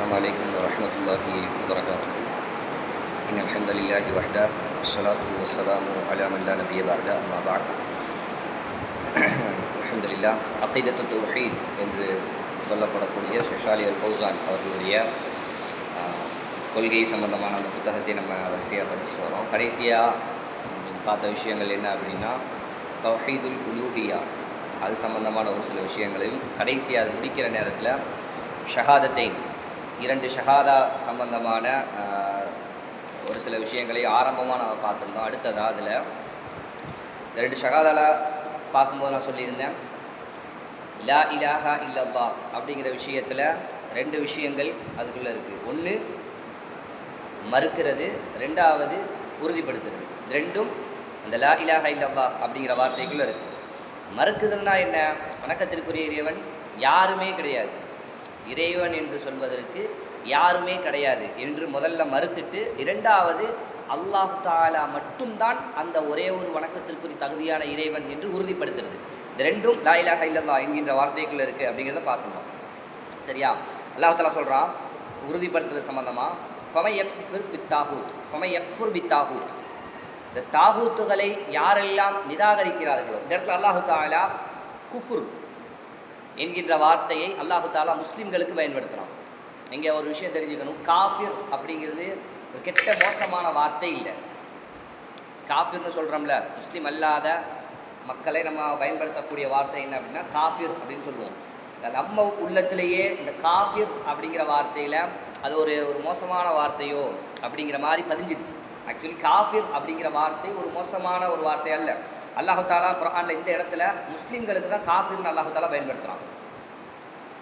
السلام عليكم ورحمة الله وبركاته. إن الحمد لله وحده والصلاة والسلام على من لا نبي بعده أما بعد. الحمد لله. அகீதத்து தௌஹீத் என்று சொல்லப்படக்கூடிய ஷேஷாலி அல் ஃபௌசான் அவர்களுடைய கொள்கை சம்பந்தமான அந்த புத்தகத்தை நம்ம வரிசையாக படிச்சுட்டு வரோம். கடைசியாக பார்த்த விஷயங்கள் என்ன அப்படின்னா தௌஹீதுல் உலூஹியா, அது சம்பந்தமான ஒரு சில விஷயங்களையும் கடைசியாக அது முடிக்கிற நேரத்தில் ஷஹாதத்தைன், இரண்டு ஷஹாதா சம்பந்தமான ஒரு சில விஷயங்களை ஆரம்பமாக நம்ம பார்த்துருந்தோம். அடுத்ததாக அதில் ரெண்டு ஷஹாதாவில் பார்க்கும்போது நான் சொல்லியிருந்தேன், லா இலாஹா இல்லல்லாஹ் அப்படிங்கிற விஷயத்தில் ரெண்டு விஷயங்கள் அதுக்குள்ளே இருக்குது. ஒன்று மறுக்கிறது, ரெண்டாவது உறுதிப்படுத்துறது. ரெண்டும் அந்த லா இலாஹா இல்லல்லாஹ் அப்படிங்கிற வார்த்தைக்குள்ளே இருக்குது. மறுக்குதுன்னா என்ன? வணக்கத்திற்குரிய இறைவன் யாருமே கிடையாது, இறைவன் என்று சொல்வதற்கு யாருமே கிடையாது என்று முதல்ல மறுத்துட்டு, இரண்டாவது அல்லாஹ் தஆலா மட்டும்தான் அந்த ஒரே ஒரு வணக்கத்திற்குரிய தகுதியான இறைவன் என்று உறுதிப்படுத்துறது. இந்த ரெண்டும் லா இலாஹா இல்லல்லாஹ் என்கின்ற வார்த்தைக்குள்ளே இருக்குது அப்படிங்கிறத பார்க்கணும். சரியா? அல்லாஹ் தஆலா சொல்கிறான் உறுதிப்படுத்துறது சம்பந்தமாக, ஃபமை யக்ஃபுர் பித்தாகூத், ஃபமை யக்ஃபுர் பித்தாகூத், இந்த தாகூத்துகளை யாரெல்லாம் நிராகரிக்கிறார்களோ, இந்த இடத்துல அல்லாஹு தஆலா குஃபுர் என்கின்ற வார்த்தையை அல்லாஹு தஆலா முஸ்லீம்களுக்கு பயன்படுத்துகிறான். இங்கே ஒரு விஷயம் தெரிஞ்சுக்கணும், காஃபிர் அப்படிங்கிறது ஒரு கெட்ட மோசமான வார்த்தை இல்லை. காஃபிர்னு சொல்கிறோம்ல, முஸ்லீம் அல்லாத மக்களை நம்ம பயன்படுத்தக்கூடிய வார்த்தை என்ன அப்படின்னா காஃபிர் அப்படின்னு சொல்லுவோம். நம்ம உள்ளத்திலேயே இந்த காஃபிர் அப்படிங்கிற வார்த்தையில் அது ஒரு மோசமான வார்த்தையோ அப்படிங்கிற மாதிரி பதிஞ்சிருச்சு. ஆக்சுவலி காஃபிர் அப்படிங்கிற வார்த்தை ஒரு மோசமான ஒரு வார்த்தை அல்ல. அல்லாஹு தஆலா குர்ஆனில் இந்த இடத்துல முஸ்லீம்களுக்கு தான் காஃபிர்னு அல்லாஹு தஆலா பயன்படுத்துகிறான்.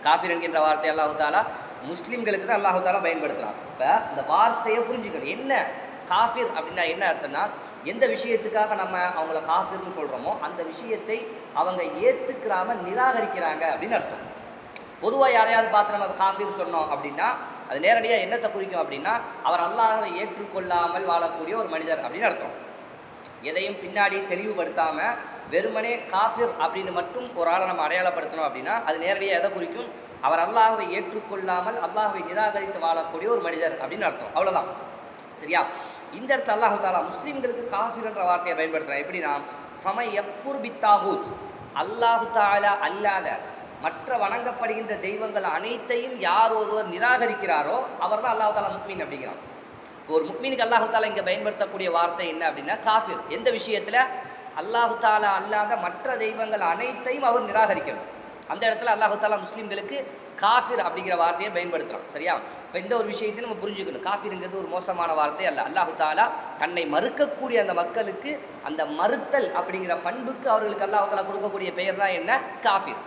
காஃபிர் என்கின்ற வார்த்தை அல்லாஹு தஆலா முஸ்லீம்களுக்கு தான் அல்லாஹு தஆலா பயன்படுத்துகிறான். இப்போ இந்த வார்த்தையை புரிஞ்சுக்கணும். என்ன காஃபிர் அப்படின்னா என்ன அர்த்தம்னா, எந்த விஷயத்துக்காக நம்ம அவங்கள காஃபிர்னு சொல்கிறோமோ அந்த விஷயத்தை அவங்க ஏற்றுக்கிறாம நிராகரிக்கிறாங்க அப்படின்னு அர்த்தம். பொதுவாக யாரையாவது பார்த்து நம்ம காஃபிர் சொன்னோம் அப்படின்னா அது நேரடியாக என்னத்தை குறிக்கும் அப்படின்னா, அவர் அல்லாஹ்வை ஏற்றுக்கொள்ளாமல் வாழக்கூடிய ஒரு மனிதர் அப்படின்னு அர்த்தம். எதையும் பின்னாடி தெளிவுபடுத்தாமல் வெறுமனே காஃபிர் அப்படின்னு மட்டும் ஒரு ஆளை நம்ம அடையாளப்படுத்தணும் அப்படின்னா அது நேரடியாக எதை குறிக்கும்? அவர் அல்லாஹ்வை ஏற்றுக்கொள்ளாமல் அல்லாஹ்வை நிராகரித்து வாழக்கூடிய ஒரு மனிதர் அப்படின்னு அர்த்தம். அவ்வளோதான். சரியா? இந்த இடத்துல அல்லாஹு தஆலா முஸ்லீம்களுக்கு காஃபிர் என்ற வார்த்தையை பயன்படுத்துகிறான். எப்படின்னா, ஃபமை யக்ஃபுர் பித்தாகூத், அல்லாஹு தஆலா அல்லாத மற்ற வணங்கப்படுகின்ற தெய்வங்கள் அனைத்தையும் யார் ஒருவர் நிராகரிக்கிறாரோ அவர் தான் அல்லாஹு தஆலா முக்மீன் அப்படிங்கிறான். ஒரு முக்மீனுக்கு அல்லாஹு தஆலா இங்கே பயன்படுத்தக்கூடிய வார்த்தை என்ன அப்படின்னா காஃபிர். எந்த விஷயத்தில்? அல்லாஹு தஆலா அல்லாத மற்ற தெய்வங்கள் அனைத்தையும் அவர் நிராகரிக்கணும். அந்த இடத்துல அல்லாஹு தஆலா முஸ்லீம்களுக்கு காஃபிர் அப்படிங்கிற வார்த்தையை பயன்படுத்துகிறான். சரியா? இப்போ இந்த ஒரு விஷயத்தை நம்ம புரிஞ்சுக்கணும். காஃபிருங்கிறது ஒரு மோசமான வார்த்தை அல்ல. அல்லாஹு தஆலா தன்னை மறுக்கக்கூடிய அந்த மக்களுக்கு அந்த மறுத்தல் அப்படிங்கிற பண்புக்கு அவர்களுக்கு அல்லாஹு தஆலா கொடுக்கக்கூடிய பெயர் தான் என்ன? காஃபிர்.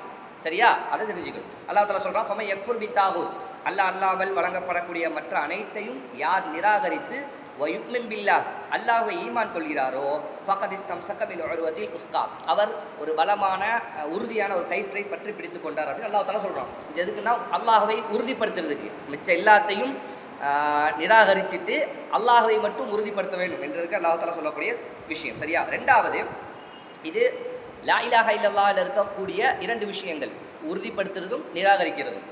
சரியா? அதை தெரிஞ்சுக்கணும். அல்லாஹ் தஆலா சொல்கிறான், ஃபமை யக்ஃபுர் பித்தாகூத், அல்லாஹ் அல்லாமல் வழங்கப்படக்கூடிய மற்ற அனைத்தையும் யார் நிராகரித்து வயுக்மின் பில்லாஹ், அல்லாஹ்வை ஈமான் கொள்கிறாரோ, ஃபகத் இஸ்தம்ஸக பில் உர்வத்தில் உஸ்கா, அவர் ஒரு பலமான உறுதியான ஒரு கயிற்றை பற்றி பிடித்து கொண்டார் அப்படின்னு அல்லாஹ் தஆலா சொல்கிறான். இது எதுக்குன்னா அல்லாஹ்வை உறுதிப்படுத்துறதுக்கு. மிச்ச எல்லாத்தையும் நிராகரிச்சுட்டு அல்லாஹ்வை மட்டும் உறுதிப்படுத்த வேண்டும் என்றதுக்கு அல்லாஹ் தஆலா சொல்லக்கூடிய விஷயம். சரியா? ரெண்டாவது, இது லா இலாஹா இல்லல்லாஹ்ல இருக்கக்கூடிய இரண்டு விஷயங்கள், உறுதிப்படுத்துறதும் நிராகரிக்கிறதும்.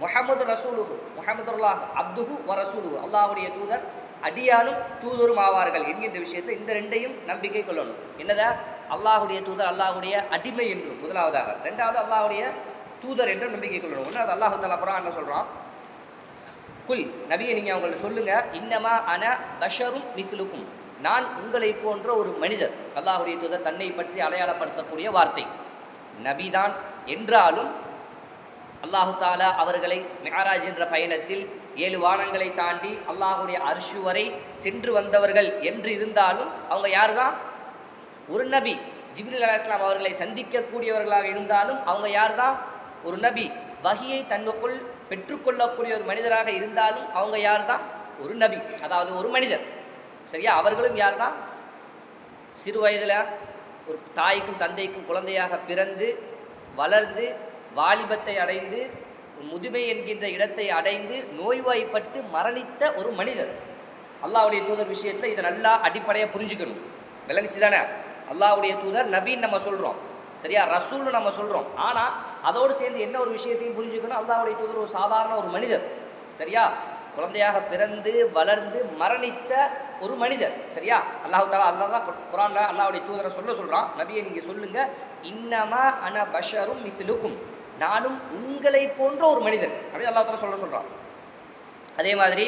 முஹம்மது ரசூலுஹு, முஹம்மதுல்லாஹ் அப்துஹு வ ரசூலுஹு, அல்லாஹ்வுடைய தூதர் அடியானும் தூதரும் ஆவார்கள் என்கின்ற விஷயத்தில் இந்த ரெண்டையும் நம்பிக்கை கொள்ளணும். என்னதா? அல்லாஹ்வுடைய தூதர் அல்லாஹ்வுடைய அடிமை என்றும் முதலாவதாக, ரெண்டாவது அல்லாஹ்வுடைய தூதர் என்றும் நம்பிக்கை கொள்ளணும். ஒன்றாவது அல்லாஹு தஆலா குர்ஆன்ல சொல்கிறான், குல், நபியை நீங்கள் அவங்கள்ட்ட சொல்லுங்கள், இன்னமா அன பஷரும் மிஸ்லுக்கும், நான் உங்களை போன்ற ஒரு மனிதர். அல்லாஹ்வுடைய தூதர் தன்னை பற்றி அடையாளப்படுத்தக்கூடிய வார்த்தை நபிதான் என்றாலும் அல்லாஹு தஆலா அவர்களை மிஅராஜ் என்ற பயணத்தில் 7 வானங்களை தாண்டி அல்லாஹ்வுடைய அர்ஷு வரை சென்று வந்தவர்கள் என்று இருந்தாலும் அவங்க யார் தான்? ஒரு நபி. ஜிப்ரீல் அலைஹிஸ்ஸலாம் அவர்களை சந்திக்கக்கூடியவர்களாக இருந்தாலும் அவங்க யார் தான்? ஒரு நபி. வஹியை தன்னுக்குள் பெற்றுக்கொள்ளக்கூடிய ஒரு மனிதராக இருந்தாலும் அவங்க யார் தான்? ஒரு நபி, அதாவது ஒரு மனிதர். சரியா? அவர்களும் யார் தான்? சிறு வயதில் ஒரு தாய்க்கும் தந்தைக்கும் குழந்தையாக பிறந்து வளர்ந்து வாலிபத்தை அடைந்து முதுமை என்கின்ற இடத்தை அடைந்து நோய்வாய்ப்பட்டு மரணித்த ஒரு மனிதர். அல்லாஹ்வுடைய தூதர் விஷயத்தில் இதை நல்லா அடிப்படையாக புரிஞ்சுக்கணும். விளங்குச்சு தானே? அல்லாஹ்வுடைய தூதர் நபின்னு நம்ம சொல்கிறோம், சரியா? ரசூல்னு நம்ம சொல்கிறோம். ஆனால் அதோடு சேர்ந்து என்ன ஒரு விஷயத்தையும் புரிஞ்சுக்கணும், அல்லாஹ்வுடைய தூதர் ஒரு சாதாரண ஒரு மனிதர். சரியா? குழந்தையாக பிறந்து வளர்ந்து மரணித்த ஒரு மனிதர். சரியா? அல்லாஹ் தான் குர்ஆன்ல அல்லாஹ்வுடைய தூதரை சொல்றான், நபியை நீங்க சொல்லுங்க, இன்னமா அன பஷரும் மிஸ்லுக்கும், நானும் உங்களை போன்ற ஒரு மனிதன் அப்படி அல்லாஹ் தஆலா சொல்றான். அதே மாதிரி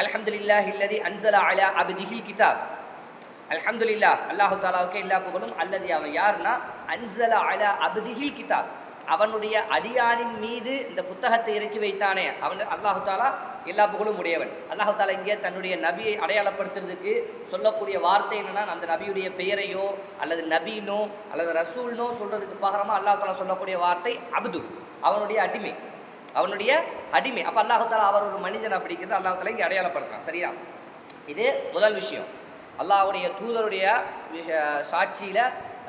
அல்ஹம்துலில்லாஹில்லதி அன்ஸல அலா அப்திஹில் கிதாப், அல்ஹம்துலில்லாஹ் அல்லாஹ் தஆலாவுக்கு எல்லா புகழும். அல்லதி அவன் யாருன்னா அன்ஸல அலா அப்திஹில் கிதாப், அவனுடைய அடியானின் மீது இந்த புத்தகத்தை இறக்கி வைத்தானே அவன் அல்லாஹ் தஆலா எல்லா புகழும் உடையவன். அல்லாஹ் தஆலா இங்கே தன்னுடைய நபியை அடையாளப்படுத்துறதுக்கு சொல்லக்கூடிய வார்த்தை என்னன்னா, அந்த நபியுடைய பெயரையோ அல்லது நபீனோ அல்லது ரசூல்னோ சொல்றதுக்கு பகரமா அல்லாஹ் தஆலா சொல்லக்கூடிய வார்த்தை அப்து, அவனுடைய அடிமை, அவனுடைய அடிமை. அப்போ அல்லாஹ் தஆலா அவர் ஒரு மனிதன் அப்படிங்கிறது அல்லாஹ் தஆலா இங்கே அடையாளப்படுத்துறான். சரியா? இது முதல் விஷயம். அல்லாஹ்வுடைய தூதருடைய சாட்சியில்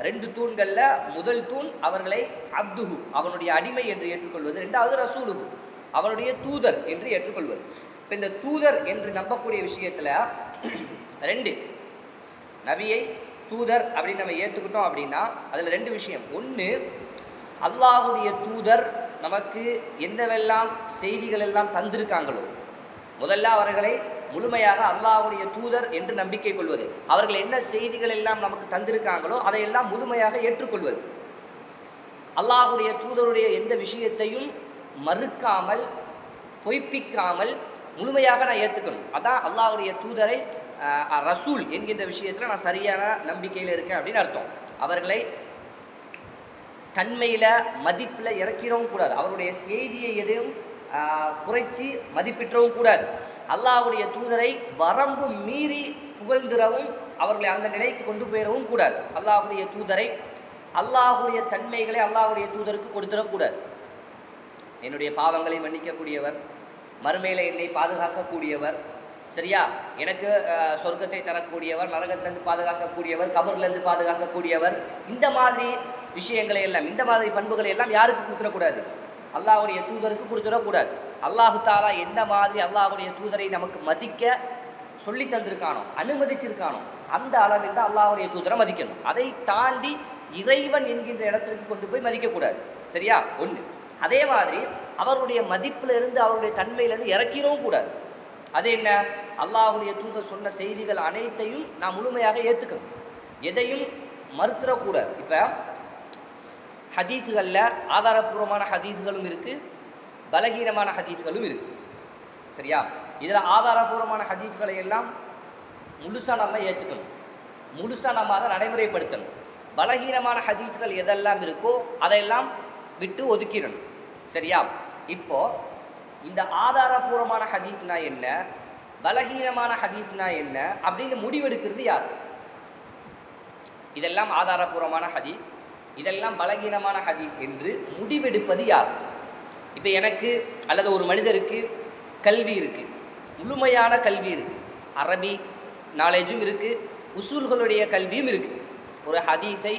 2 தூண்களில் முதல் தூண் அவர்களை அப்துஹு, அவனுடைய அடிமை என்று ஏற்றுக்கொள்வது. 2வது ரசூலுஹு, அவனுடைய தூதர் என்று ஏற்றுக்கொள்வது. இப்போ இந்த தூதர் என்று நம்பக்கூடிய விஷயத்தில் 2, நபியை தூதர் அப்படின்னு நம்ம ஏற்றுக்கிட்டோம் அப்படின்னா அதில் 2 விஷயம். ஒன்று, அல்லாஹுடைய தூதர் நமக்கு என்னவெல்லாம் செய்திகள் எல்லாம் தந்திருக்காங்களோ முதல்ல அவர்களை முழுமையாக அல்லாஹ்வுடைய தூதர் என்று நம்பிக்கை கொள்வது, அவர்கள் என்ன செய்திகள் எல்லாம் நமக்கு தந்திருக்காங்களோ அதையெல்லாம் முழுமையாக ஏற்றுக்கொள்வது, அல்லாஹ்வுடைய தூதருடைய எந்த விஷயத்தையும் மறுக்காமல் பொய்ப்பிக்காமல் முழுமையாக நான் ஏற்றுக்கணும். அதான் அல்லாஹ்வுடைய தூதரை ரசூல் என்கின்ற விஷயத்தில் நான் சரியான நம்பிக்கையில் இருக்கேன் அப்படின்னு அர்த்தம். அவர்களை தன்மையில் மதிப்பில் இறக்கிறவும் கூடாது, அவருடைய செய்தியை எதையும் குறைச்சி மதிப்பிற்றவும் கூடாது. அல்லாஹ்வுடைய தூதரை வரம்பு மீறி புகழ்ந்துறவும் அவர்களை அந்த நிலைக்கு கொண்டு போயிடவும் கூடாது. அல்லாஹ்வுடைய தூதரை, அல்லாஹ்வுடைய தன்மைகளை அல்லாஹ்வுடைய தூதருக்கு கொடுத்துடக்கூடாது. என்னுடைய பாவங்களை மன்னிக்கக்கூடியவர், மறுமையில் என்னை பாதுகாக்கக்கூடியவர், சரியா, எனக்கு சொர்க்கத்தை தரக்கூடியவர், நரகத்திலேருந்து பாதுகாக்கக்கூடியவர், கபர்லேருந்து பாதுகாக்கக்கூடியவர், இந்த மாதிரி விஷயங்களை எல்லாம், இந்த மாதிரி பண்புகளை எல்லாம் யாருக்கு கொடுத்துடக்கூடாது? அல்லாஹ்வுடைய தூதருக்கு கொடுத்துடக்கூடாது. அல்லாஹு தஆலா எந்த மாதிரி அல்லாஹ்வுடைய தூதரை நமக்கு மதிக்க சொல்லி தந்திருக்கானோ, அனுமதிச்சிருக்கானோ, அந்த அளவில் தான் அல்லாஹ்வுடைய தூதரை மதிக்கணும். அதை தாண்டி இறைவன் என்கின்ற இடத்திற்கு கொண்டு போய் மதிக்கக்கூடாது. சரியா? ஒன்று. அதே மாதிரி அவருடைய மதிப்பிலிருந்து அவருடைய தன்மையிலிருந்து இறக்கிறவும் கூடாது. அது என்ன? அல்லாஹ்வுடைய தூதர் சொன்ன செய்திகள் அனைத்தையும் நாம் முழுமையாக ஏற்றுக்கணும், எதையும் மறுத்துடக்கூடாது. இப்போ ஹதீஸுகளில் ஆதாரபூர்வமான ஹதீஸுகளும் இருக்குது, பலகீனமான ஹதீஸ்களும் இருக்குது. சரியா? இதில் ஆதாரபூர்வமான ஹதீஸ்களை எல்லாம் முழுசாக நம்ம ஏற்றுக்கணும், முழுசாக நம்ம அதை நடைமுறைப்படுத்தணும். பலகீனமான ஹதீஸ்கள் எதெல்லாம் இருக்கோ அதையெல்லாம் விட்டு ஒதுக்கிடணும். சரியா? இப்போது இந்த ஆதாரபூர்வமான ஹதீஸ்னா என்ன, பலகீனமான ஹதீஸ்னா என்ன அப்படின்னு முடிவெடுக்கிறது யார்? இதெல்லாம் ஆதாரபூர்வமான ஹதீஸ், இதெல்லாம் பலகீனமான ஹதீஸ் என்று முடிவெடுப்பது யார்? இப்போ எனக்கு அல்லது ஒரு மனிதருக்கு கல்வி இருக்குது, முழுமையான கல்வி இருக்குது, அரபி நாலேஜும் இருக்குது, உசூல்களுடைய கல்வியும் இருக்குது. ஒரு ஹதீஸை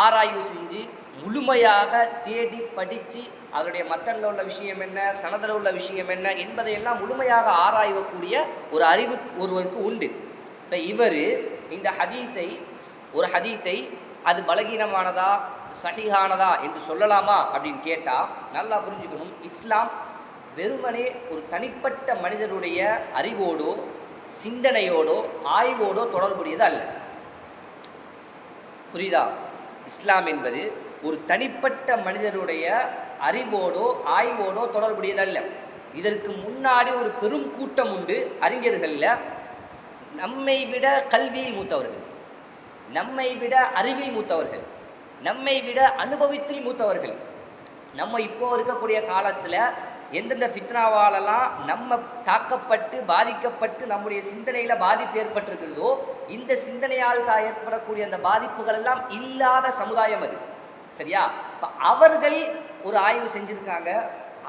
ஆராய்வு செஞ்சு முழுமையாக தேடி படித்து அதனுடைய மத்தனில் உள்ள விஷயம் என்ன, சனதில் உள்ள விஷயம் என்ன என்பதையெல்லாம் முழுமையாக ஆராயக்கூடிய ஒரு அறிவு ஒருவருக்கு உண்டு. இப்போ இவர் இந்த ஒரு ஹதீஸை அது பலகீனமானதா சஹீஹானதா என்று சொல்லலாமா அப்படின்னு கேட்டால் நல்லா புரிஞ்சுக்கணும். இஸ்லாம் வெறுமனே ஒரு தனிப்பட்ட மனிதனுடைய அறிவோடோ சிந்தனையோடோ ஆய்வோடோ தொடர்புடையது அல்ல. புரியுதா? இஸ்லாம் என்பது ஒரு தனிப்பட்ட மனிதனுடைய அறிவோடோ ஆய்வோடோ தொடர்புடையதல்ல. இதற்கு முன்னாடி ஒரு பெரும் கூட்டம் உண்டு அறிஞர்களில், நம்மை விட கல்வியில் மூத்தவர்கள், நம்மை விட அறிவில் மூத்தவர்கள், நம்மை விட அனுபவத்தில் மூத்தவர்கள். நம்ம இப்போ இருக்கக்கூடிய காலத்தில் எந்தெந்த ஃபித்னாவாலெல்லாம் நம்ம தாக்கப்பட்டு பாதிக்கப்பட்டு நம்முடைய சிந்தனையில் பாதிப்பு ஏற்பட்டிருக்கிறதோ, இந்த சிந்தனையால் ஏற்படக்கூடிய அந்த பாதிப்புகள் எல்லாம் இல்லாத சமுதாயம் அது. சரியா? இப்போ அவர்கள் ஒரு ஆய்வு செஞ்சுருக்காங்க,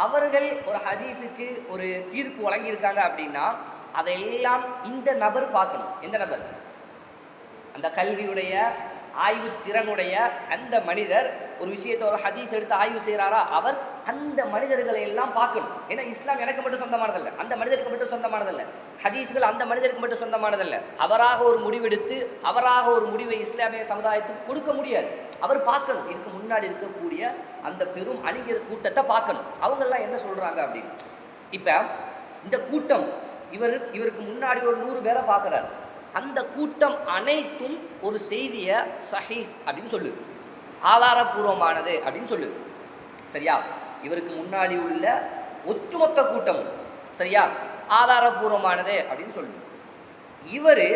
அவர்கள் ஒரு ஹதீஸுக்கு ஒரு தீர்ப்பு வழங்கியிருக்காங்க அப்படின்னா அதையெல்லாம் இந்த நபர் பார்க்கணும். எந்த நபர்? அந்த கல்வியுடைய ஆய்வு திறனுடைய அந்த மனிதர் ஒரு விஷயத்தை ஒரு ஹதீஸ் எடுத்து ஆய்வு செய்கிறாரா, அவர் அந்த மனிதர்களை எல்லாம் பார்க்கணும். ஏன்னா இஸ்லாம் எனக்கு மட்டும் சொந்தமானதல்ல, அந்த மனிதருக்கு மட்டும் சொந்தமானதல்ல, ஹதீஸ்கள் அந்த மனிதருக்கு மட்டும் சொந்தமானதல்ல. அவராக ஒரு முடிவெடுத்து அவராக ஒரு முடிவை இஸ்லாமிய சமுதாயத்துக்கு கொடுக்க முடியாது. அவர் பார்க்கணும், இதுக்கு முன்னாடி இருக்கக்கூடிய அந்த பெரும் அணிஞர் கூட்டத்தை பார்க்கணும், அவங்கெல்லாம் என்ன சொல்கிறாங்க அப்படின்னு. இப்போ இந்த கூட்டம் இவருக்கு முன்னாடி ஒரு 100 பேரை பார்க்குறாரு. அந்த கூட்டம் அனைத்தும் ஒரு செய்தியை சஹீஹ் அப்படின்னு சொல்லுது, ஆதாரபூர்வமானது அப்படின்னு சொல்லுது. சரியா? இவருக்கு முன்னாடி உள்ள ஒட்டுமொத்த கூட்டமும் சரியா ஆதாரபூர்வமானது அப்படின்னு சொல்லுது. இவர்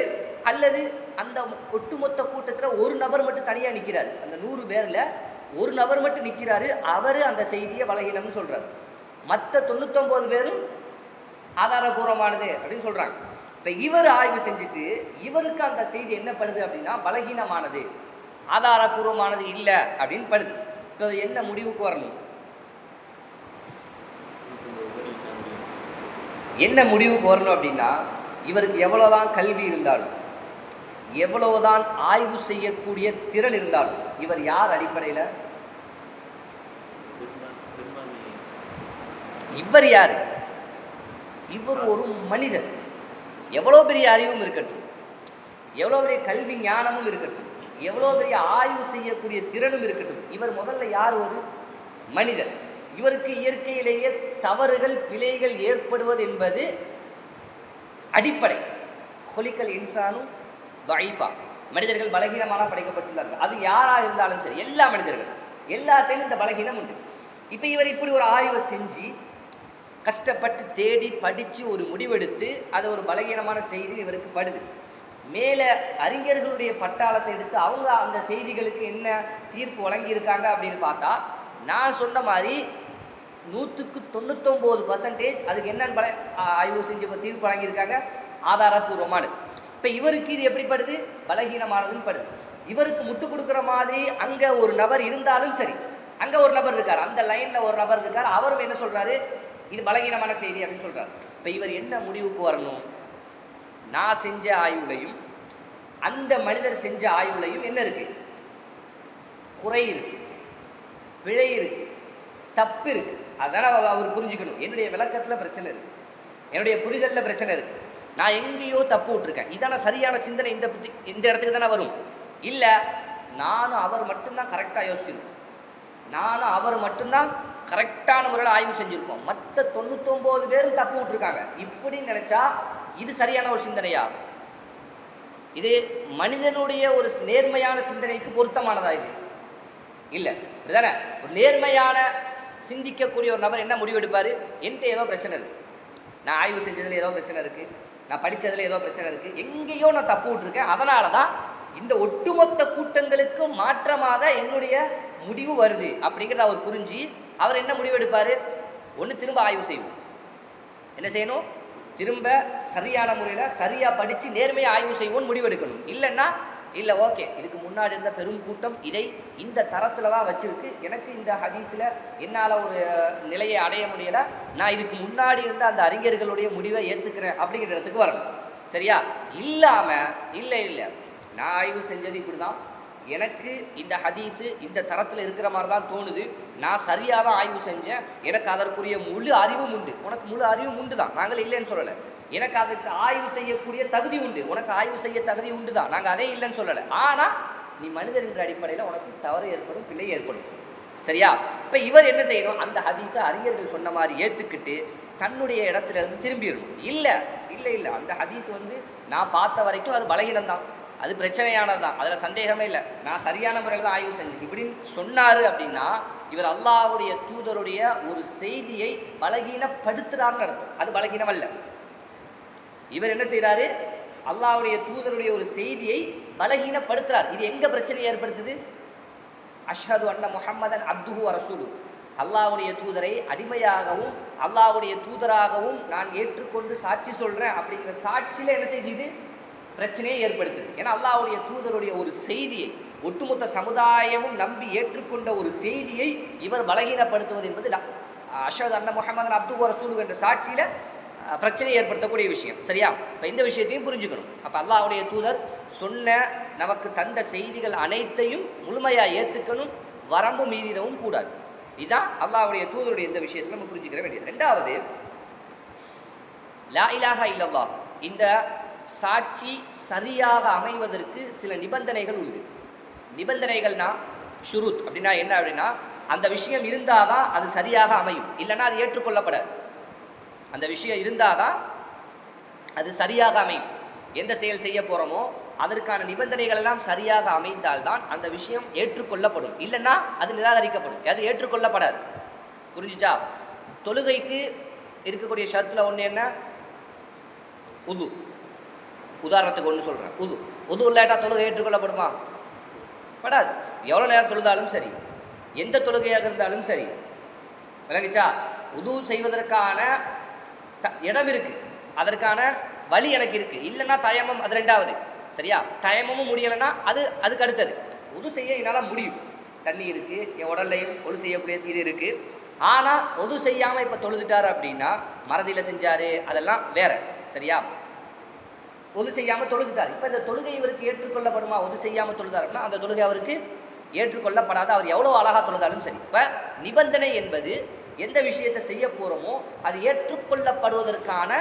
அல்லது அந்த ஒட்டுமொத்த கூட்டத்தில் ஒரு நபர் மட்டும் தனியாக நிற்கிறார். அந்த 100 பேரில் ஒரு நபர் மட்டும் நிற்கிறாரு, அவர் அந்த செய்தியை பலகீனம்னு சொல்கிறார். மற்ற 99 பேரும் ஆதாரபூர்வமானது அப்படின்னு சொல்கிறாங்க. இப்போ இவர் ஆய்வு செஞ்சுட்டு இவருக்கு அந்த செய்தி என்ன படுது அப்படின்னா பலகீனமானது, ஆதாரபூர்வமானது இல்லை அப்படின்னு படுது. இப்போ என்ன முடிவுக்கு வரணும்? என்ன முடிவுக்கு வரணும் அப்படின்னா, இவருக்கு எவ்வளோதான் கல்வி இருந்தாலும், எவ்வளவுதான் ஆய்வு செய்யக்கூடிய திறன் இருந்தாலும், இவர் யார் அடிப்படையில்? இவர் யார்? இவர் ஒரு மனிதர். எவ்வளோ பெரிய அறிவும் இருக்கட்டும், எவ்வளோ பெரிய கல்வி ஞானமும் இருக்கட்டும், எவ்வளோ பெரிய ஆய்வு செய்யக்கூடிய திறனும் இருக்கட்டும், இவர் முதல்ல யார்? ஒரு மனிதர். இவருக்கு இயற்கையிலேயே தவறுகள் பிழைகள் ஏற்படுவது என்பது அடிப்படை. ஹொலிக்கல் இன்சானும் வைஃபா, மனிதர்கள் பலகீனமான படைக்கப்பட்டுள்ளார்கள். அது யாராக இருந்தாலும் சரி, எல்லா மனிதர்கள் எல்லாத்தையும் இந்த பலகீனம் உண்டு. இப்போ இவர் இப்படி ஒரு ஆய்வை செஞ்சு கஷ்டப்பட்டு தேடி படித்து ஒரு முடிவெடுத்து அது ஒரு பலகீனமான செய்தி இவருக்கு படுது. மேலே அறிஞர்களுடைய பட்டாளத்தை எடுத்து அவங்க அந்த செய்திகளுக்கு என்ன தீர்ப்பு வழங்கியிருக்காங்க அப்படின்னு பார்த்தா, நான் சொன்ன மாதிரி 100க்கு 99% அதுக்கு என்னென்னு ஆய்வு செஞ்சு தீர்ப்பு வழங்கியிருக்காங்க, ஆதாரபூர்வமானது. இப்போ இவருக்கு இது எப்படி படுது? பலகீனமானதுன்னு படுது. இவருக்கு முட்டு கொடுக்குற மாதிரி அங்கே ஒரு நபர் இருந்தாலும் சரி, அங்கே ஒரு நபர் இருக்கார், அந்த லைனில் ஒரு நபர் இருக்கார், அவரும் என்ன சொல்கிறாரு? இது பலகீனமான செய்தி அப்படின்னு சொல்கிறார். இப்போ இவர் என்ன முடிவுக்கு வரணும்? நான் செஞ்ச ஆய்வுலையும் அந்த மனிதர் செஞ்ச ஆய்வுலையும் என்ன இருக்குது? குறை இருக்குது, பிழை இருக்குது, தப்பு இருக்குது. அதனால் அவர் புரிஞ்சுக்கணும், என்னுடைய விளக்கத்தில் பிரச்சனை இருக்குது, என்னுடைய புரிதலில் பிரச்சனை இருக்குது, நான் எங்கேயோ தப்பு விட்டுருக்கேன், இதான சரியான சிந்தனை இந்த இடத்துக்கு தானே வரும். இல்லை, நானும் அவர் மட்டும்தான் கரெக்டாக யோசிச்சிருக்கோம், நானும் அவர் மட்டும்தான் கரெக்டான முறையில் ஆய்வு செஞ்சுருக்கோம், மற்ற 99 பேரும் தப்பு விட்டுருக்காங்க, இப்படின்னு நினச்சா இது சரியான ஒரு சிந்தனையா? இது மனிதனுடைய ஒரு நேர்மையான சிந்தனைக்கு பொருத்தமானதா? இது இல்லை, இதுதானே. ஒரு நேர்மையான சிந்திக்கக்கூடிய ஒரு நபர் என்ன முடிவெடுப்பார்? என்கிட்ட ஏதோ பிரச்சனை இருக்குது, நான் ஆய்வு செஞ்சதில் ஏதோ பிரச்சனை இருக்குது, நான் படித்ததில் ஏதோ பிரச்சனை இருக்குது, எங்கேயோ நான் தப்பு விட்டுருக்கேன், அதனால தான் இந்த ஒட்டுமொத்த கூட்டங்களுக்கு மாற்றமாக என்னுடைய முடிவு வருது அப்படிங்கிறத அவர் புரிஞ்சு அவர் என்ன முடிவெடுப்பார்? ஒன்று, திரும்ப ஆய்வு செய்வோம். என்ன செய்யணும்? திரும்ப சரியான முறையில் சரியாக படித்து நேர்மையாக ஆய்வு செய்வோன்னு முடிவெடுக்கணும். இல்லைன்னா இல்லை, ஓகே, இதுக்கு முன்னாடி இருந்த பெரும் கூட்டம் இதை இந்த தரத்தில் தான் வச்சுருக்கு, எனக்கு இந்த ஹதீஸில் என்னால் ஒரு நிலையை அடைய முடியலை, நான் இதுக்கு முன்னாடி இருந்த அந்த அறிஞர்களுடைய முடிவை ஏற்றுக்கிறேன் அப்படிங்கிற இடத்துக்கு வரணும். சரியா? இல்லாமல் இல்லை நான் ஆய்வு செஞ்சது இப்படி தான், எனக்கு இந்த ஹதீஸு இந்த தரத்தில் இருக்கிற மாதிரி தான் தோணுது, நான் சரியாக தான் ஆய்வு செஞ்சேன், எனக்கு அதற்குரிய முழு அறிவும் உண்டு, உனக்கு முழு அறிவும் உண்டு தான், நாங்கள் இல்லைன்னு சொல்லலை, எனக்கு அதுக்கு ஆய்வு செய்யக்கூடிய தகுதி உண்டு, உனக்கு ஆய்வு செய்ய தகுதி உண்டு தான், நாங்கள் அதே இல்லைன்னு சொல்லலை. ஆனால் நீ மனிதர் என்ற அடிப்படையில் உனக்கு தவறு ஏற்படும், பிழை ஏற்படும். சரியா? இப்போ இவர் என்ன செய்யணும்? அந்த ஹதீஸை அறிஞர்கள் சொன்ன மாதிரி ஏற்றுக்கிட்டு தன்னுடைய இடத்துல இருந்து திரும்பிடணும். இல்லை, அந்த ஹதீஸ் நான் பார்த்த வரைக்கும் அது பலகீனம் தான், அது பிரச்சனையானது தான், அதில் சந்தேகமே இல்லை, நான் சரியான முறையில் தான் ஆய்வு செஞ்சேன் இப்படின்னு சொன்னார் அப்படின்னா இவர் அல்லாஹ்வுடைய தூதருடைய ஒரு செய்தியை பலகீனப்படுத்துகிறார்னு அர்த்தம். அது பலகீனம் அல்ல. இவர் என்ன செய்கிறாரு? அல்லாஹ்வுடைய தூதருடைய ஒரு செய்தியை பலகீனப்படுத்துகிறார். இது எங்கே பிரச்சனையை ஏற்படுத்துது? அஷ்ஹது அன்ன முஹம்மதன் அப்துஹு வ ரசூலுஹு, அல்லாஹ்வுடைய தூதரை அடிமையாகவும் அல்லாஹ்வுடைய தூதராகவும் நான் ஏற்றுக்கொண்டு சாட்சி சொல்கிறேன் அப்படிங்கிற சாட்சியில் என்ன செய்யுது? பிரச்சனையை ஏற்படுத்துது. ஏன்னா அல்லாஹ்வுடைய தூதருடைய ஒரு செய்தியை ஒட்டுமொத்த சமுதாயமும் நம்பி ஏற்றுக்கொண்ட ஒரு செய்தியை இவர் பலகீனப்படுத்துவது என்பது அஷ்ஹது அன்ன முஹம்மதன் அப்துஹு வ ரசூலுஹு என்ற சாட்சியில் பிரச்சனையை ஏற்படுத்தக்கூடிய விஷயம். சரியா? இப்போ இந்த விஷயத்தையும் புரிஞ்சுக்கணும். அப்போ அல்லாஹ்வுடைய தூதர் சொன்ன நமக்கு தந்த செய்திகள் அனைத்தையும் முழுமையாக ஏற்றுக்கணும், வரம்பு மீறிடவும் கூடாது. இதுதான் அல்லாஹ்வுடைய தூதருடைய இந்த விஷயத்தில் நம்ம புரிஞ்சுக்கிற வேண்டியது. ரெண்டாவது, லா இலாஹா இல்லல்லாஹ் இந்த சாட்சி சரியாக அமைவதற்கு சில நிபந்தனைகள் உண்டு. நிபந்தனைகள்னா ஷுரூத் அப்படின்னா என்ன அப்படின்னா, அந்த விஷயம் இருந்தால் தான் அது சரியாக அமையும், இல்லைன்னா அது ஏற்றுக்கொள்ளப்படாது. அந்த விஷயம் இருந்தால் தான் அது சரியாக அமையும். எந்த செயல் செய்ய போகிறோமோ அதற்கான நிபந்தனைகள் எல்லாம் சரியாக அமைந்தால்தான் அந்த விஷயம் ஏற்றுக்கொள்ளப்படும். இல்லைன்னா அது நிராகரிக்கப்படும், அது ஏற்றுக்கொள்ளப்படாது. புரிஞ்சுச்சா? தொழுகைக்கு இருக்கக்கூடிய ஷர்த்தில் ஒன்று என்ன? உது. உதாரணத்துக்கு ஒன்று சொல்கிறேன். உது இல்லாட்டா தொழுகை ஏற்றுக்கொள்ளப்படுமா? படாது. எவ்வளோ நேரம் தொழுதாலும் சரி, எந்த தொழுகையாக இருந்தாலும் சரி. விளங்குச்சா? உது செய்வதற்கான இடம் இருக்குது, அதற்கான வழி எனக்கு இருக்குது. இல்லைன்னா தயமம், அது ரெண்டாவது. சரியா? தயமமும் முடியலைன்னா அதுக்கு அடுத்தது. உது செய்ய என்னால் முடியும், தண்ணி இருக்குது, என் உடல்லையும் ஒது செய்யக்கூடிய இது இருக்குது. ஆனால் ஒது செய்யாமல் இப்போ தொழுதுட்டார் அப்படின்னா, மறதியில் செஞ்சார், அதெல்லாம் வேற. சரியா? ஒது செய்யாமல் தொழுதுட்டார். இப்போ இந்த தொழுகை இவருக்கு ஏற்றுக்கொள்ளப்படுமா? ஒது செய்யாமல் தொழுதார் அப்படின்னா அந்த தொழுகை அவருக்கு ஏற்றுக்கொள்ளப்படாது, அவர் எவ்வளோ அழகாக தொழுதாலும் சரி. இப்போ நிபந்தனை என்பது எந்த விஷயத்தை செய்ய போகிறோமோ அது ஏற்றுக்கொள்ளப்படுவதற்கான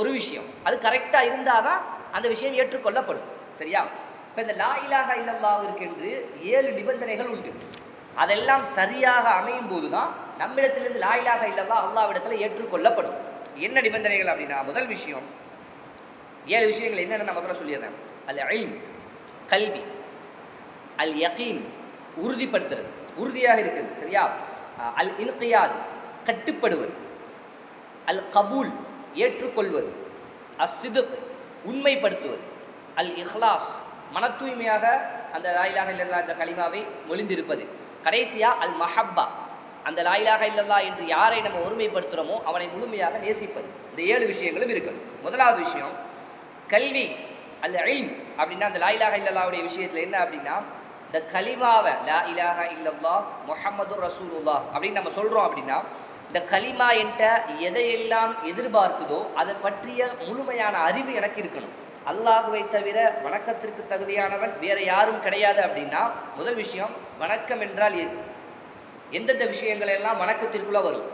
ஒரு விஷயம். அது கரெக்டாக இருந்தால் தான் அந்த விஷயம் ஏற்றுக்கொள்ளப்படும். சரியா? இப்போ இந்த லா இலாஹா இல்லல்லாஹ்விற்கு என்று 7 நிபந்தனைகள் உண்டு. அதெல்லாம் சரியாக அமையும் போது தான் நம்மிடத்திலிருந்து லா இலாஹா இல்லல்லாஹ் அல்லாஹ்விடத்தில் ஏற்றுக்கொள்ளப்படும். என்ன நிபந்தனைகள் அப்படின்னா, முதல் விஷயம், 7 விஷயங்கள் என்னென்ன நான் முதல்ல சொல்லிடுறேன். அல் இல்ம், கல்வி. அல் யகீன், உறுதிப்படுத்துறது, உறுதியாக இருக்கிறது. சரியா? அல் இன்கியாத், கட்டுப்படுவது. அல் கபூல், ஏற்றுக்கொள்வது. அஸ் சிதுக், உண்மைப்படுத்துவது. அல் இஹ்லாஸ், மன தூய்மையாக அந்த லா இலாஹா இல்லல்லாஹ் என்ற கலிமாவை மொழிந்திருப்பது. கடைசியா அல் மஹப்பா, அந்த லா இலாஹா இல்லல்லாஹ் என்று யாரை நம்ம ஒருமைப்படுத்துகிறோமோ அவனை முழுமையாக நேசிப்பது. இந்த 7 விஷயங்களும் இருக்கணும். முதலாவது விஷயம் கல்வி, அல் இல்ம் அப்படின்னா அந்த லா இலாஹா இல்லல்லாஹ்வுடைய விஷயத்தில் என்ன அப்படின்னா, இந்த கலிமாவை லா இலாஹா இல்லல்லாஹ் முஹம்மதுர் ரசூலுல்லாஹ் அப்படின்னு நம்ம சொல்கிறோம் அப்படின்னா, இந்த கலிமா என்ற எதையெல்லாம் எதிர்பார்க்குதோ அதை பற்றிய முழுமையான அறிவு எனக்கு இருக்கணும். அல்லாஹுவை தவிர வணக்கத்திற்கு தகுதியானவன் வேற யாரும் கிடையாது அப்படின்னா, முதல் விஷயம் வணக்கம் என்றால் எந்தெந்த விஷயங்கள் எல்லாம் வணக்கத்திற்குள்ள வரும்.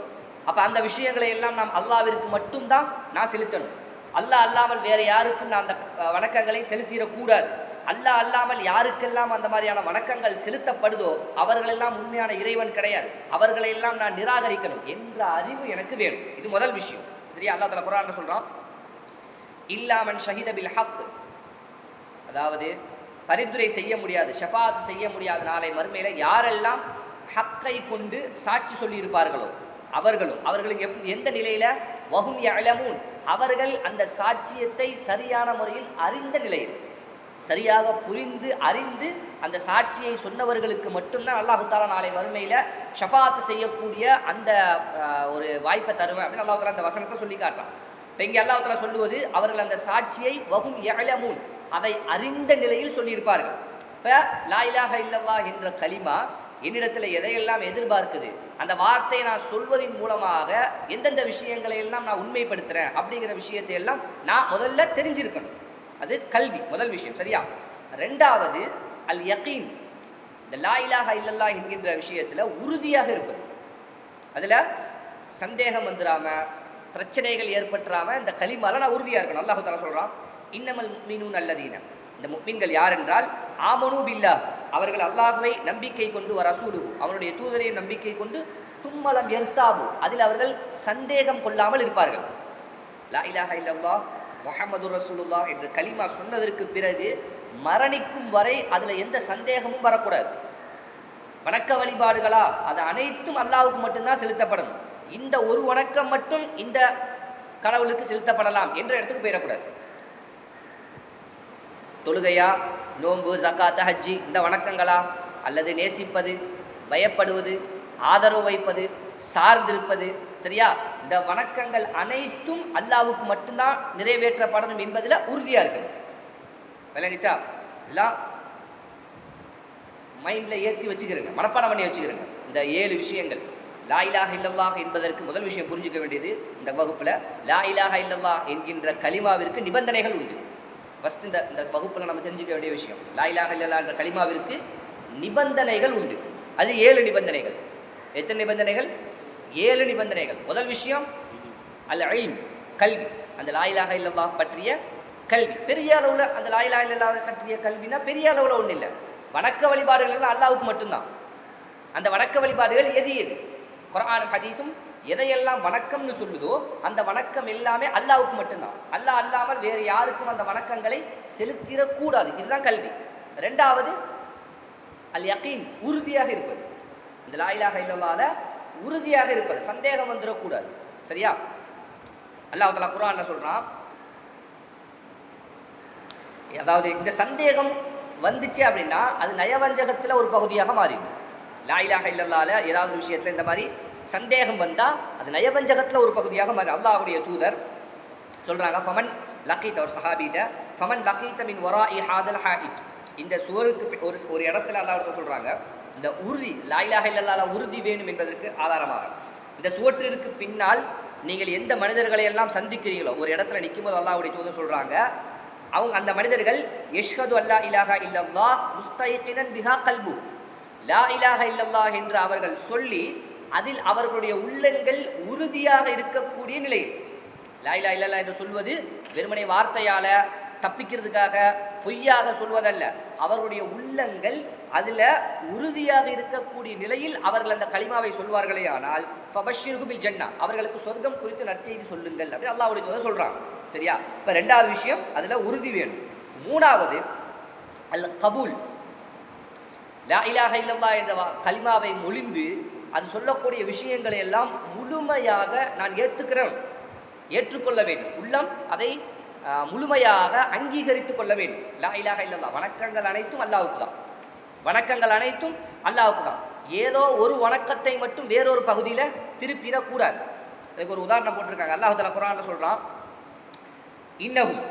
அப்போ அந்த விஷயங்களை எல்லாம் நாம் அல்லாஹ்விற்கு மட்டும்தான் நான் செலுத்தணும். அல்லாஹ் அல்லாமல் வேற யாருக்கும் நான் அந்த வணக்கங்களை செலுத்திடக்கூடாது. அல்லாஹ் அல்லாமல் யாருக்கெல்லாம் அந்த மாதிரியான வணக்கங்கள் செலுத்தப்படுதோ அவர்களெல்லாம் உண்மையான இறைவன் கிடையாது, அவர்களெல்லாம் நான் நிராகரிக்கணும் என்ற அறிவு எனக்கு வேணும். இது முதல் விஷயம். சரியா? அல்லாஹ் தஆலா குர்ஆன்ல சொல்றான், இல்லாமன் ஷஹித பில் ஹக், அதாவது பரிந்துரை செய்ய முடியாது, ஷஃபாத் செய்ய முடியாத நாளை மறுமையில யாரெல்லாம் ஹக்கை கொண்டு சாட்சி சொல்லி இருப்பார்களோ அவர்களுக்கு எந்த நிலையில? வஹும் யஅலமூன், அவர்கள் அந்த சாட்சியத்தை சரியான முறையில் அறிந்த நிலையில், சரியாக புரிந்து அறிந்து அந்த சாட்சியை சொன்னவர்களுக்கு மட்டும்தான் அல்லாஹ் தஆலா நாளை மறுமையில ஷஃபாத் செய்யக்கூடிய அந்த ஒரு வாய்ப்பை தருவேன் அப்படின்னு அல்லாஹ் தஆலா அந்த வசனத்தை சொல்லி காட்டுறான். இப்போ இங்கே அல்லாஹ் தஆலா சொல்லுவது, அவர்கள் அந்த சாட்சியை வஹும் யஅலமூன், அதை அறிந்த நிலையில் சொல்லியிருப்பார்கள். இப்போ லா இலாஹா இல்லல்லாஹ் என்ற கலிமா என்னிடத்தில் எதையெல்லாம் எதிர்பார்க்குது, அந்த வார்த்தையை நான் சொல்வதன் மூலமாக எந்தெந்த விஷயங்களை எல்லாம் நான் உண்மைப்படுத்துகிறேன் அப்படிங்கிற விஷயத்தை எல்லாம் நான் முதல்ல தெரிஞ்சிருக்கணும். அது கல்வி, முதல் விஷயம். சரியா? ரெண்டாவது அல் யகீன், இந்த லா இலாஹா இல்லல்லாஹ் என்கின்ற விஷயத்தில் உறுதியாக இருப்பது, அதில் சந்தேகம் வந்துடாமல் பிரச்சனைகள் ஏற்பட்டுறாமல் இந்த கலிமால நான் உறுதியாக இருக்கணும். அல்லாஹ் தஆலா சொல்கிறான், இன்னமல் முஃமினூன அல்லதீன, இந்த முஃமின்கள் யார் என்றால் ஆமனு பில்லாஹ், அவர்கள் அல்லாஹ்வை நம்பிக்கை கொண்டு ரசூலுஹு, அவருடைய தூதரையும் நம்பிக்கை கொண்டு சும்மலம் யர்தாபு, அதில் அவர்கள் சந்தேகம் கொள்ளாமல் இருப்பார்கள். லா இலாஹா இல்லல்லாஹ் முஹம்மது ரசூலுல்லாஹ் என்று கலிமா சொன்னதற்கு பிறகு மரணிக்கும் வரை அதில் எந்த சந்தேகமும் வரக்கூடாது. வணக்க வழிபாடுகளா அது அனைத்தும் அல்லாஹ்வுக்கு மட்டும்தான் செலுத்தப்படணும். இந்த ஒரு வணக்கம் மட்டும் இந்த கடவுளுக்கு செலுத்தப்படலாம் என்ற இடத்துக்கு போயிடக்கூடாது. தொழுகையா, நோன்பு, ஜக்காத், ஹஜ்ஜி இந்த வணக்கங்களா, அல்லது நேசிப்பது, பயப்படுவது, ஆதரவு வைப்பது, சார்ந்திருப்பது, சரியா? இந்த வணக்கங்கள் அனைத்தும் அல்லாஹ்வுக்கு மட்டும்தான் நிறைவேற்றப்படணும் என்பதில் உறுதியாக இருக்கணும். விளங்குச்சா? எல்லாம் மைண்டில் ஏற்றி வச்சுக்கிறேங்க, மனப்பாடம் பண்ணி வச்சுக்கிறேங்க. இந்த 7 விஷயங்கள் லா இலாஹா இல்லல்லாஹ் என்பதற்கு முதல் விஷயம் புரிஞ்சிக்க வேண்டியது, இந்த வகுப்பில் லா இலாஹா இல்லல்லாஹ் என்கின்ற கலிமாவிற்கு நிபந்தனைகள் உண்டு. ஃபஸ்ட் இந்த வகுப்பில் நம்ம தெரிஞ்சுக்க வேண்டிய விஷயம், லா இலாஹா இல்லல்லாஹ் என்ற கலிமாவிற்கு நிபந்தனைகள் உண்டு. அது 7 நிபந்தனைகள். எத்தனை நிபந்தனைகள்? 7 நிபந்தனைகள். முதல் விஷயம் அல் இல்ம், கல்வி. அந்த லா இலாஹா இல்லல்லாஹ் பற்றிய கல்வி பெரிய அளவில், அந்த லா இலாஹா இல்லல்லாஹ் பற்றிய கல்வினா பெரிய அளவில் ஒன்றும் இல்லை. வணக்க வழிபாடுகள் எல்லாம் அல்லாஹ்வுக்கு மட்டும்தான். அந்த வணக்க வழிபாடுகள் எது எது? குர்ஆனும் ஹதீஸும் எதையெல்லாம் வணக்கம்னு சொல்லுதோ அந்த வணக்கம் எல்லாமே அல்லாஹ்வுக்கு மட்டும்தான். அல்லாஹ் அல்லாமல் வேறு யாருக்கும் அந்த வணக்கங்களை செலுத்திடக்கூடாது. இதுதான் கல்வி. ரெண்டாவது அல் யகீன், உறுதியாக இருப்பது. இந்த லா இலாஹ இல்லல்லாஹ்ல உறுதியாக இருப்பது, சந்தேகம் வந்துடக்கூடாது. சரியா? அல்லாஹ் தஆலா குர்ஆன்ல சொல்றான், அதாவது இந்த சந்தேகம் வந்துச்சு அப்படின்னா அது நயவஞ்சகத்தில் ஒரு பகுதியாக மாறிடும். லா இலாஹ இல்லல்லாஹ்ல ஏதாவது விஷயத்தில் இந்த மாதிரி சந்தேகம் வந்தால் அது நயவஞ்சகத்தில் ஒரு பகுதியாக மாறி. அல்லாஹ்வுடைய தூதர் சொல்கிறாங்க, ஃபமன் லக்கீத், ஒரு சஹாபிட்ட, ஃபமன் லக்கீத்த மின் வராஇ ஹாதல் ஹாயித், இந்த சுவருக்கு ஒரு இடத்துல அல்லாஹ் சொல்கிறாங்க, இந்த உறுதி லா இலாஹ இல்லல்லாஹ்ல உறுதி வேணும் என்பதற்கு ஆதாரமாக இந்த சுவற்றிற்கு பின்னால் நீங்கள் எந்த மனிதர்களை எல்லாம் சந்திக்கிறீங்களோ ஒரு இடத்துல நிற்கும்போது அல்லாஹ்வுடைய தூதர் சொல்கிறாங்க, அவங்க அந்த மனிதர்கள் யஷ்ஹது அல்லா இலாஹா இல்லல்லாஹ் முஸ்தயகினன் பிஹா கல்பு, லா இலாஹ இல்லல்லாஹ் என்று அவர்கள் சொல்லி அதில் அவர்களுடைய உள்ளங்கள் உறுதியாக இருக்கக்கூடிய நிலையில். லா இலாஹ இல்லல்லாஹ் என்று சொல்வது வெறுமனை வார்த்தையால் தப்பிக்கிறதுக்காக பொய்யாக சொல்வதல்ல, அவர்களுடைய உள்ளங்கள் அதில் உறுதியாக இருக்கக்கூடிய நிலையில் அவர்கள் அந்த கலிமாவை சொல்வார்களே ஆனால் ஃபபஷ்ஷிர்ஹு பில் ஜன்னா, அவர்களுக்கு சொர்க்கம் குறித்து நற்செய்தி சொல்லுங்கள் அப்படி அல்லாஹ்வுடைய தூதர் சொல்கிறாங்க. சரியா? இப்போ ரெண்டாவது விஷயம் அதில் உறுதி வேணும். மூணாவது அல் கபூல், லா இலாஹ இல்லல்லாஹ் என்ற கலிமாவை மொழிந்து அது சொல்லக்கூடிய விஷயங்களை எல்லாம் முழுமையாக நான் ஏற்றுக்கொள்ள வேண்டும். உள்ளம் அதை முழுமையாக அங்கீகரித்து கொள்ள வேண்டும். லா இலாஹ இல்லல்லாஹ், வணக்கங்கள் அனைத்தும் அல்லாஹ்வுக்கு தான், வணக்கங்கள் அனைத்தும் அல்லாஹ்வுக்கு தான். ஏதோ ஒரு வணக்கத்தை மட்டும் வேறொரு பகுதியில் திருப்பிடக்கூடாது. அதுக்கு ஒரு உதாரணம் போட்டிருக்காங்க. அல்லாஹ் தஆலா குர்ஆன்ல சொல்கிறான், இன்னஹும்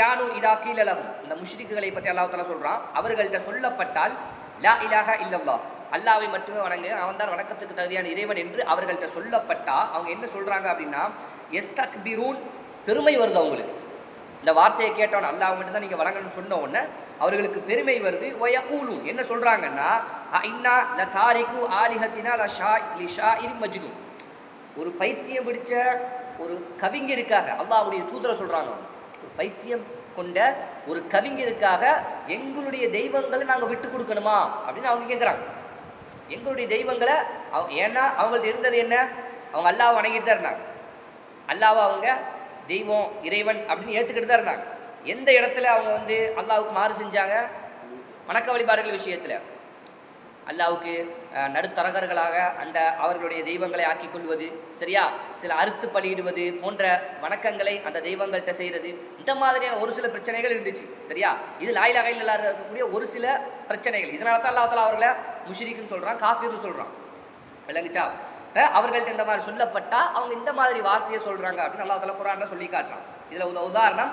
கானு இதா கீல லஹும், இந்த முஷ்ரிக்குகளை பற்றி அல்லாஹ் தஆலா சொல்கிறான், அவர்கள்ட்ட சொல்லப்பட்டால் லா இலாஹ இல்லல்லாஹ், அல்லாஹ்வை மட்டுமே வணங்கு, அவன் தான் வணக்கத்துக்கு தகுதியான இறைவன் என்று அவர்கள்ட்ட சொல்லப்பட்டா அவங்க என்ன சொல்கிறாங்க அப்படின்னா, யஸ்தக்பிரூன், பெருமை வருது அவங்களுக்கு. இந்த வார்த்தையை கேட்டவன அல்லாஹ் மட்டும் தான் நீங்கள் வணங்கணும்னு சொன்ன உடனே அவர்களுக்கு பெருமை வருது. வயகூலும், என்ன சொல்கிறாங்கன்னா, இன்னா ல தாரிகு ஆலிஹத்தினா லிஷாஇர் மஜ்னூன், ஒரு பைத்தியம் பிடிச்ச ஒரு கவிஞருக்காக அல்லாஹ்வுடைய தூதரை சொல்கிறாங்க, ஒரு பைத்தியம் கொண்ட ஒரு கவிஞருக்காக எங்களுடைய தெய்வங்களை நாங்கள் விட்டு கொடுக்கணுமா அப்படின்னு அவங்க கேட்குறாங்க. எங்களுடைய தெய்வங்களை ஏன்னா அவங்கள்ட்ட இருந்தது என்ன, அவங்க அல்லாஹ்வை வணங்கிட்டு தான் இருந்தாங்க, அல்லாஹ்வை அவங்க தெய்வம் இறைவன் அப்படின்னு ஏற்றுக்கிட்டு தான் இருந்தாங்க. எந்த இடத்துல அவங்க அல்லாஹ்வுக்கு மாறு செஞ்சாங்க, வணக்க வழிபாடுகள் விஷயத்தில் அல்லாஹ்வுக்கு நடுத்தரகர்களாக அந்த அவர்களுடைய தெய்வங்களை ஆக்கி கொள்வது, சரியா, சில அறுத்து பலியிடுவது போன்ற வணக்கங்களை அந்த தெய்வங்கள்கிட்ட செய்கிறது, இந்த மாதிரியான ஒரு சில பிரச்சனைகள் இருந்துச்சு. சரியா? இது லா இலாஹ இல்லல்லாஹ் இருக்கக்கூடிய ஒரு சில பிரச்சனைகள். இதனால தான் அல்லாஹ் தஆலா அவர்களை முஷ்ரிக்குன்னு சொல்கிறான், காஃபிர்னு சொல்கிறான். விளங்குச்சா? அவர்கள்ட்ட இந்த மாதிரி சொல்லப்பட்டா அவங்க இந்த மாதிரி வார்த்தையை சொல்கிறாங்க அப்படின்னு அல்லாஹ் தஆலா குர்ஆன்ல சொல்லி காட்டுறான். இதில் உதாரணம்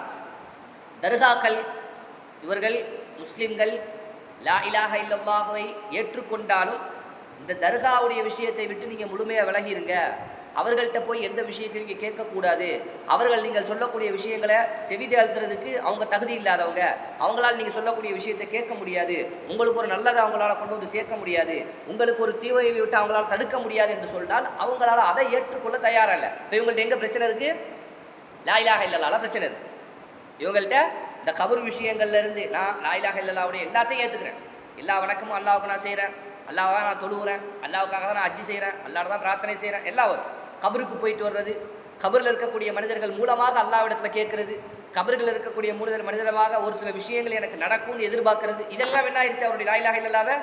தர்காக்கள், இவர்கள் முஸ்லிம்கள் லா இலாஹ இல்லல்லாஹ்வை ஏற்றுக்கொண்டாலும் இந்த தர்காவுடைய விஷயத்தை விட்டு நீங்கள் முழுமையாக விலகிருங்க, அவர்கள்ட்ட போய் எந்த விஷயத்தையும் நீங்கள் கேட்கக்கூடாது, அவர்கள் நீங்கள் சொல்லக்கூடிய விஷயங்களை செவிதாழ்த்துறதுக்கு அவங்க தகுதி இல்லாதவங்க, அவங்களால் நீங்கள் சொல்லக்கூடிய விஷயத்தை கேட்க முடியாது, உங்களுக்கு ஒரு நல்லதை அவங்களால கொண்டு வந்து சேர்க்க முடியாது, உங்களுக்கு ஒரு தீவையை விட்டு அவங்களால தடுக்க முடியாது என்று சொன்னால் அவங்களால அதை ஏற்றுக்கொள்ள தயாரில்லை. இப்போ இவங்கள்ட்ட எங்கே பிரச்சனை இருக்குது? லா இலாஹ இல்லல்லாஹ்ல பிரச்சனை இருக்குது. இவங்கள்ட்ட இந்த கபர் விஷயங்கள்லேருந்து நான் லா இலாஹ இல்லல்லாஹ்வுடைய எல்லாத்தையும் ஏற்றுக்கிறேன், எல்லா வணக்கமும் அல்லாஹ்வுக்கு நான் செய்கிறேன், அல்லாஹ்வை நான் தொழுகிறேன், அல்லாஹ்வுக்காக தான் நான் ஹஜ்ஜி செய்கிறேன், அல்லாஹ் தான் பிரார்த்தனை செய்கிறேன், எல்லாம் வரும். கபருக்கு போயிட்டு வர்றது, கபரில் இருக்கக்கூடிய மனிதர்கள் மூலமாக அல்லாஹ்விடத்தில் கேட்கறது, கபர்கள் இருக்கக்கூடிய மனிதமாக ஒரு சில விஷயங்கள் எனக்கு நடக்கும்னு எதிர்பார்க்கறது, இதெல்லாம் என்ன ஆயிடுச்சு, அவருடைய லா இலாஹ இல்லல்லாஹ்வை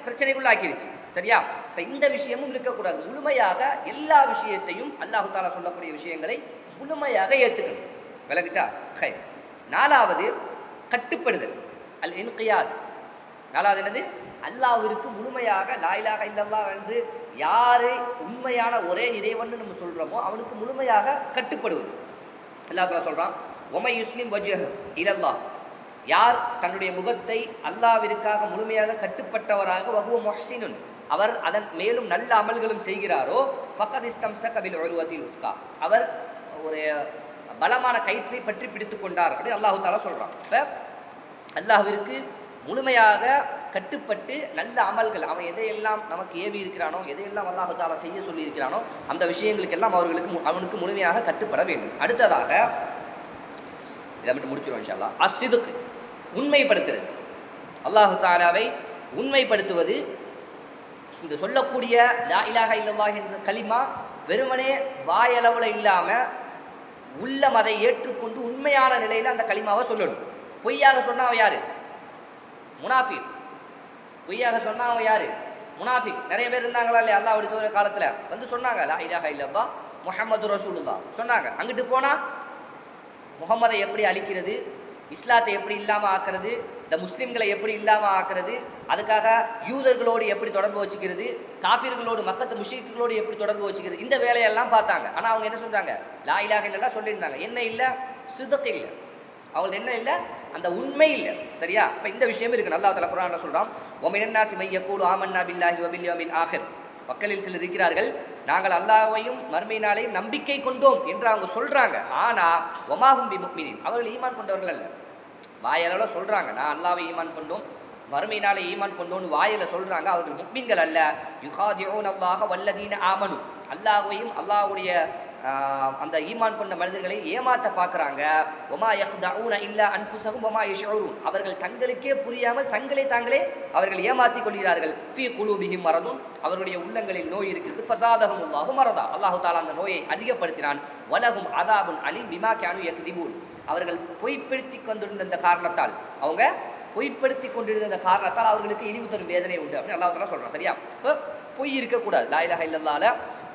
பிரச்சனைக்குள்ள ஆக்கிடுச்சு. சரியா? இப்போ இந்த விஷயமும் இருக்கக்கூடாது. முழுமையாக எல்லா விஷயத்தையும் அல்லாஹ் தஆலா சொல்லக்கூடிய விஷயங்களை முழுமையாக ஏற்றுக்கணும். விளங்குச்சா? ஹை. நாலாவது கட்டுப்படுதல், அல் இன்கியாத். நாலாவது என்னது? அல்லாஹ்விற்கு முழுமையாக லா இலாஹ இல்லல்லாஹ் என்று யாரை உண்மையான ஒரே இறைவன் நம்ம சொல்கிறோமோ அவனுக்கு முழுமையாக கட்டுப்படுவது. அல்லாஹ் தஆலா சொல்கிறான், ஒமை யுஸ்லிம் வஜ்ஹ இலல்லாஹ், யார் தன்னுடைய முகத்தை அல்லாஹ்விற்காக முழுமையாக கட்டுப்பட்டவராக வஹுவ முஹ்ஸினுன், அவர் அதன் மேலும் நல்ல அமல்களும் செய்கிறாரோ ஃபக்கத் இஸ்தம்ஸக பில் உர்வத்தில் உஸ்கா, அவர் ஒரு பலமான கயிற்றை பற்றி பிடித்து கொண்டார் அப்படின்னு அல்லாஹ் தஆலா சொல்கிறான். இப்போ அல்லாஹ்விற்கு முழுமையாக கட்டுப்பட்டு நல்ல அமல்கள், அவன் எதையெல்லாம் நமக்கு ஏவி இருக்கிறானோ, எதையெல்லாம் அல்லாஹ் தஆலா செய்ய சொல்லி இருக்கிறானோ அந்த விஷயங்களுக்கெல்லாம் அவனுக்கு முழுமையாக கட்டுப்பட வேண்டும். அடுத்ததாக இதை மட்டும் முடிச்சிடுவோம் இன்ஷா அல்லாஹ். அஸ்ஸிதுக், உண்மைப்படுத்துறது. அல்லாஹ் தஆலாவை உண்மைப்படுத்துவது, இந்த சொல்லக்கூடிய லா இலாஹா இல்லல்லாஹ் என்ற கலிமா வெறுமனே வாயளவில் இல்லாமல் உள்ளம் அதை ஏற்றுக்கொண்டு உண்மையான நிலையில் அந்த கலிமாவை சொல்லணும். பொய்யாக சொன்னால் அவன் யாரு? முனாஃபிக். பொய்யாக சொன்னால் அவன் யாரு? முனாஃபிக். நிறைய பேர் இருந்தாங்களா இல்லையா அல்லாஹ்வுடைய தூதர் காலத்தில் வந்து சொன்னாங்க லா இலாஹா இல்லல்லாஹ் முஹம்மது ரசூலுல்லாஹ் சொன்னாங்க. அங்கிட்டு போனால் முகம்மதை எப்படி அழிக்கிறது, இஸ்லாத்தை எப்படி இல்லாமல் ஆக்கிறது, இந்த முஸ்லீம்களை எப்படி இல்லாமல் ஆக்கிறது, அதுக்காக யூதர்களோடு எப்படி தொடர்பு வச்சுக்கிறது, காஃபிர்களோடு மக்கத்து முஷ்ரிக்குகளோடு எப்படி தொடர்பு வச்சுக்கிறது, இந்த வேலையெல்லாம் பார்த்தாங்க. ஆனால் அவங்க என்ன சொல்கிறாங்க? லா இலாஹா இல்லல்லாஹ் சொல்லியிருந்தாங்க. என்ன இல்லை? சிதக் இல்லை. அவங்களுக்கு என்ன இல்லை? அந்த உண்மை இல்லை. சரியா? இப்போ இந்த விஷயம் இருக்குது. அல்லாஹ் தஆலா குர்ஆன்ல சொல்கிறான், வ மினன் நாஸி மை யகூலு ஆமன்னா பில்லாஹி வ பில் யௌமில் ஆஹிர். மக்களில் சிலர் இருக்கிறார்கள், நாங்கள் அல்லாஹ்வையும் மறுமை நாளையும் நம்பிக்கை கொண்டோம் என்று அவங்க சொல்கிறாங்க. ஆனால் ஒமாஹும் பி முஃமினீன், அவர்கள் ஈமான் கொண்டவர்கள் அல்ல. வாயளவில் சொல்கிறாங்க நான் அல்லாஹ்வை ஈமான் கொண்டோம், மறுமை நாளை ஈமான் கொண்டோன்னு வாயில் சொல்கிறாங்க. அவர்கள் முஃமின்கள் அல்ல. யுகாதிஊன் அல்லாஹ வல்லதீன ஆமனு, அல்லாஹ்வையும் அல்லாஹ்வுடைய அந்த ஈமான் கொண்ட மனிதர்களை ஏமாற்ற பார்க்குறாங்க. ஒமா யஹ்தஊன இல்லா அன்ஃபுஸஹும் வமா யஷ்ஊரூன், அவர்கள் தங்களுக்கே புரியாமல் தங்களை தாங்களே அவர்கள் ஏமாற்றிக் கொள்கிறார்கள். ஃபீ குலூபிஹிம் மரதுன், அவருடைய உள்ளங்களில் நோய் இருக்கிறது. ஃபஸாதஹுமுல்லாஹு மரதா, அல்லாஹு தஆலா அந்த நோயை அதிகப்படுத்தினான். வலஹும் அதாபுன் அலீம் பிமா கானூ யக்திபூன், அவர்கள் பொய்ப்படுத்தி கொண்டிருந்த இந்த காரணத்தால், அவங்க பொய்ப்படுத்தி கொண்டிருந்த இந்த காரணத்தால் அவர்களுக்கு இழிவு தரும் வேதனை உண்டு அப்படின்னு அல்லாஹ் தஆலா சொல்கிறான். சரியா? இப்போ பொய் இருக்கக்கூடாது. லா இலாஹா இல்லல்லாஹ்ல